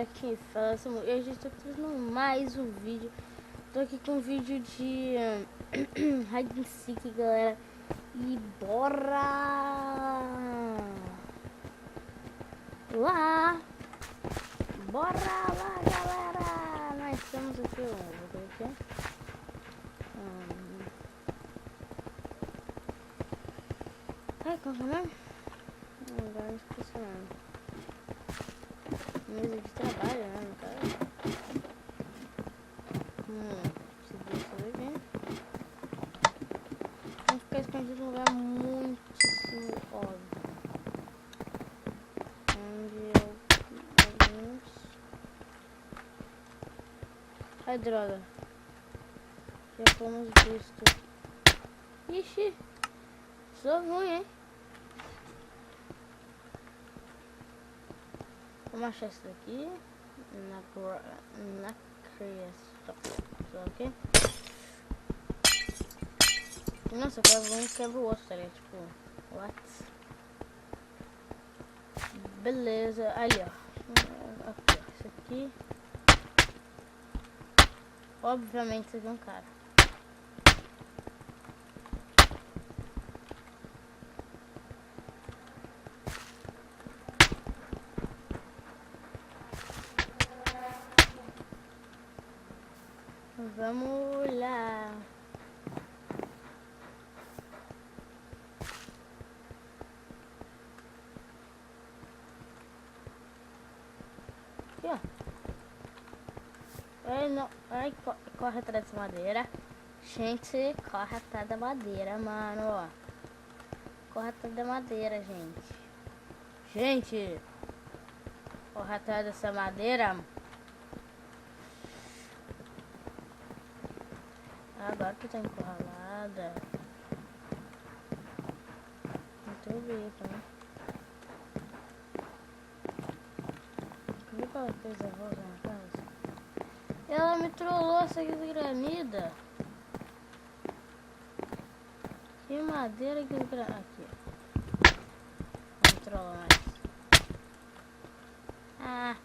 galera, quem fala, eu já estou trazendo mais um vídeo. Tô aqui com um vídeo de hide and seek, galera. E bora lá! Bora lá, galera! Nós estamos aqui, vou ver aqui. Ai, qual é o nome? Agora não esqueci o nome. Mesa de trabalho, né, no caso. Seguir isso daqui. Vamos ficar escondido num lugar muitíssimo óbvio. Onde alguns... Ai, droga. Já fomos vistos. Ixi. Sou ruim, hein? Vamos achar isso daqui. Na criação. Ok? Nossa, quebra o osso, tá ligado? Tipo, what? Beleza, ali ó. Aqui, ó. Isso aqui. Obviamente isso aqui é um cara. Vamos lá. Aqui, ó. Ai, não. Ai, corre atrás dessa madeira. Gente, corre atrás da madeira, mano, ó. Corre atrás da madeira, gente. Gente! Corre atrás dessa madeira. Agora tu tá encurralada. Muito bem, né? Viu qual coisa rosa na casa? Ela me trollou essa desgranida. Que madeira que desgranida. Aqui. Não me trollou mais. Ah.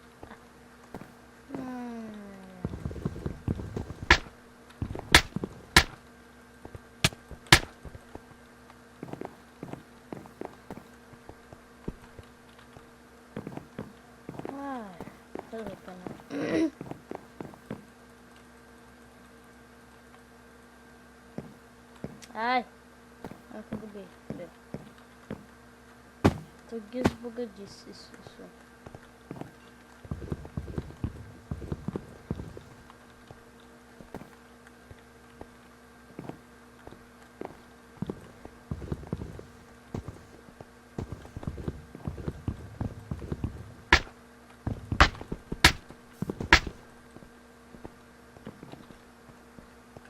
Ai, que eu buguei. Tô desbugadiço, isso.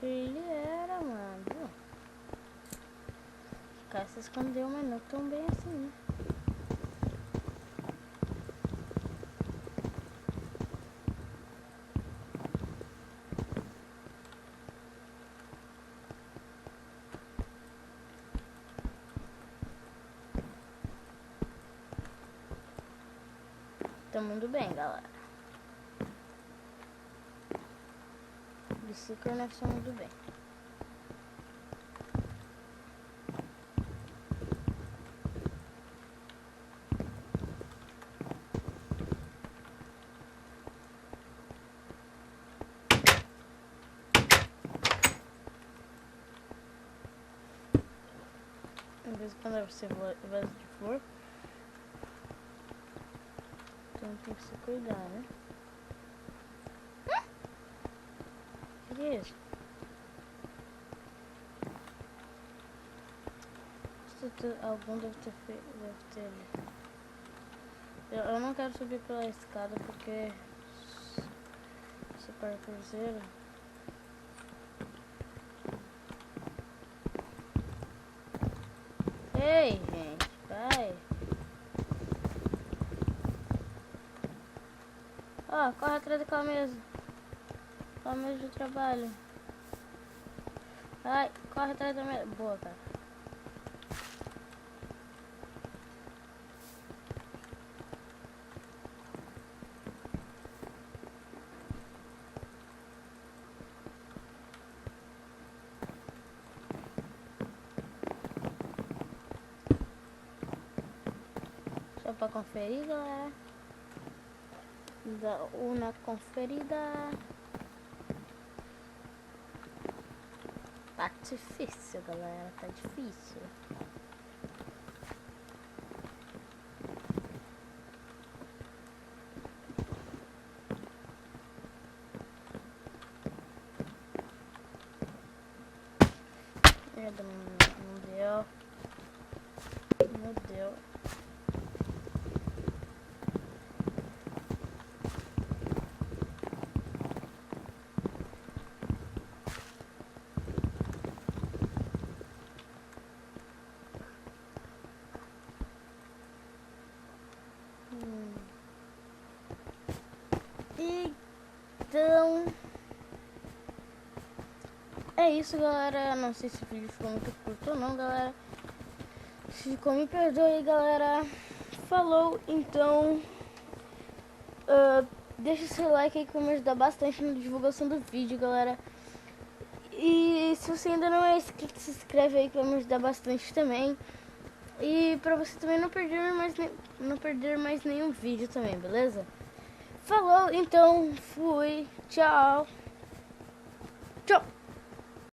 Ele era, mano. O cara se escondeu, mas não tão bem assim, né? Tá muito bem, galera. Bicicleta nós estamos muito bem. Às vezes quando você vai de flor, então tem que se cuidar, né? O que é isso? Algum deve ter ali. Eu não quero subir pela escada porque esse parkourzeiro. Ei, gente, vai. Ó, corre atrás daquela mesa. Aquela mesa de trabalho. Vai, corre atrás da mesa. Boa, cara. Só pra conferir, galera. Dá uma conferida. Tá difícil, galera. Tá difícil. Não deu. Não deu. Então é isso, galera. Não sei se o vídeo ficou muito curto ou não, galera. Se ficou, me perdoe, galera. Falou, então deixa seu like aí que vai me ajudar bastante na divulgação do vídeo, galera. E se você ainda não é inscrito, se inscreve aí que vai me ajudar bastante também. E pra você também não perder mais nenhum vídeo também, beleza? Falou, então, fui, tchau. Tchau.